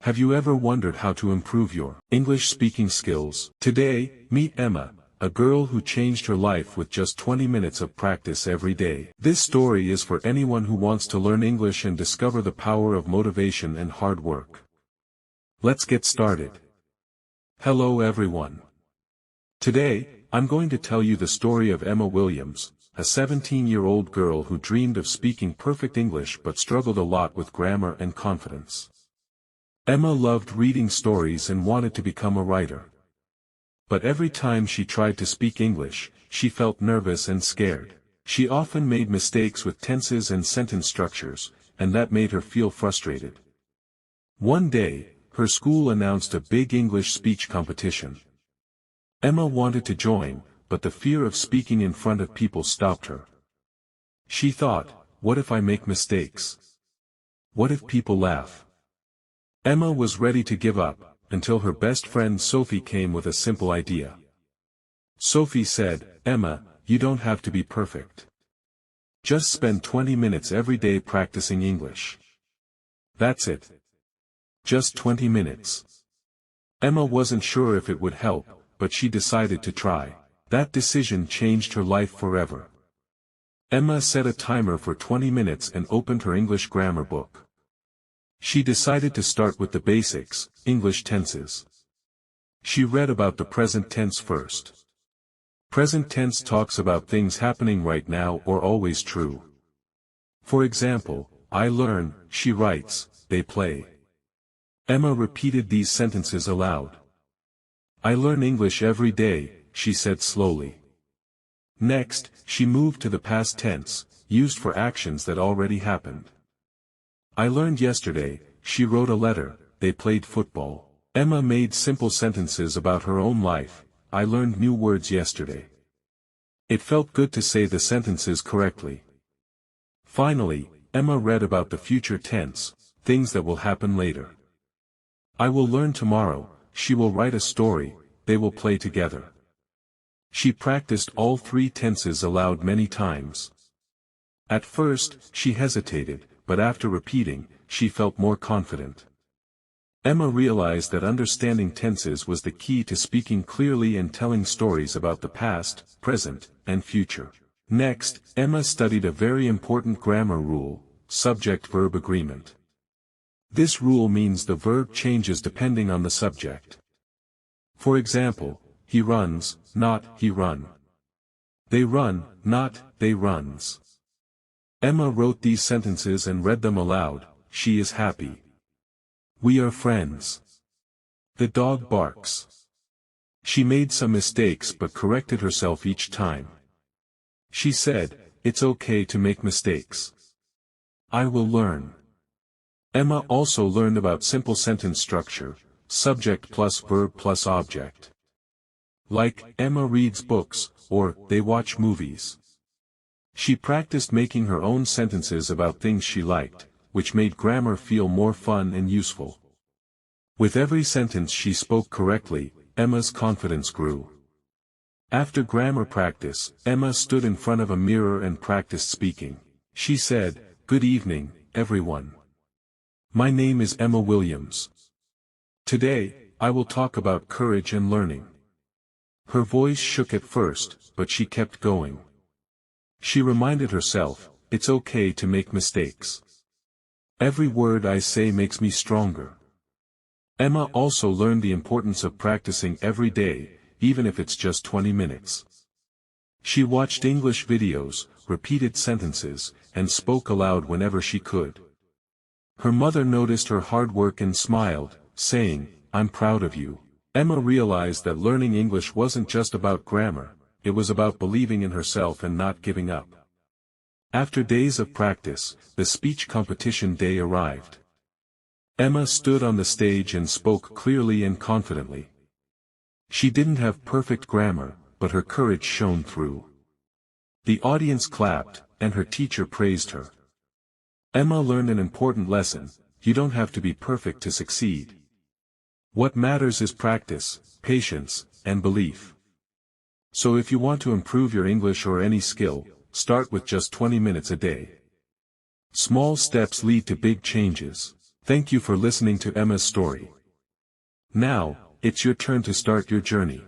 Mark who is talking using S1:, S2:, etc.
S1: Have you ever wondered how to improve your English speaking skills? Today, meet Emma, a girl who changed her life with just 20 minutes of practice every day. This story is for anyone who wants to learn English and discover the power of motivation and hard work. Let's get started. Hello everyone. Today, I'm going to tell you the story of Emma Williams, a 17-year-old girl who dreamed of speaking perfect English but struggled a lot with grammar and confidence. Emma loved reading stories and wanted to become a writer. But every time she tried to speak English, she felt nervous and scared. She often made mistakes with tenses and sentence structures, and that made her feel frustrated. One day, her school announced a big English speech competition. Emma wanted to join, but the fear of speaking in front of people stopped her. She thought, what if I make mistakes? What if people laugh? Emma was ready to give up, until her best friend Sophie came with a simple idea. Sophie said, Emma, you don't have to be perfect. Just spend 20 minutes every day practicing English. That's it. Just 20 minutes. Emma wasn't sure if it would help, but she decided to try. That decision changed her life forever. Emma set a timer for 20 minutes and opened her English grammar book. She decided to start with the basics, English tenses. She read about the present tense first. Present tense talks about things happening right now or always true. For example, I learn, she writes, they play. Emma repeated these sentences aloud. I learn English every day, she said slowly. Next, she moved to the past tense, used for actions that already happened. I learned yesterday, she wrote a letter, they played football. Emma made simple sentences about her own life, I learned new words yesterday. It felt good to say the sentences correctly. Finally, Emma read about the future tense, things that will happen later. I will learn tomorrow, she will write a story, they will play together. She practiced all three tenses aloud many times. At first, she hesitated, but after repeating, she felt more confident. Emma realized that understanding tenses was the key to speaking clearly and telling stories about the past, present, and future. Next, Emma studied a very important grammar rule, Subject-Verb Agreement. This rule means the verb changes depending on the subject. For example, he runs, not he run. They run, not they runs. Emma wrote these sentences and read them aloud, she is happy. We are friends. The dog barks. She made some mistakes but corrected herself each time. She said, it's okay to make mistakes. I will learn. Emma also learned about simple sentence structure, subject plus verb plus object. Like, Emma reads books, or, they watch movies. She practiced making her own sentences about things she liked, which made grammar feel more fun and useful. With every sentence she spoke correctly, Emma's confidence grew. After grammar practice, Emma stood in front of a mirror and practiced speaking. She said, good evening, everyone. My name is Emma Williams. Today, I will talk about courage and learning. Her voice shook at first, but she kept going. She reminded herself, it's okay to make mistakes. Every word I say makes me stronger. Emma also learned the importance of practicing every day, even if it's just 20 minutes. She watched English videos, repeated sentences, and spoke aloud whenever she could. Her mother noticed her hard work and smiled, saying, I'm proud of you. Emma realized that learning English wasn't just about grammar, it was about believing in herself and not giving up. After days of practice, the speech competition day arrived. Emma stood on the stage and spoke clearly and confidently. She didn't have perfect grammar, but her courage shone through. The audience clapped, and her teacher praised her. Emma learned an important lesson, you don't have to be perfect to succeed. What matters is practice, patience, and belief. So if you want to improve your English or any skill, start with just 20 minutes a day. Small steps lead to big changes. Thank you for listening to Emma's story. Now, it's your turn to start your journey.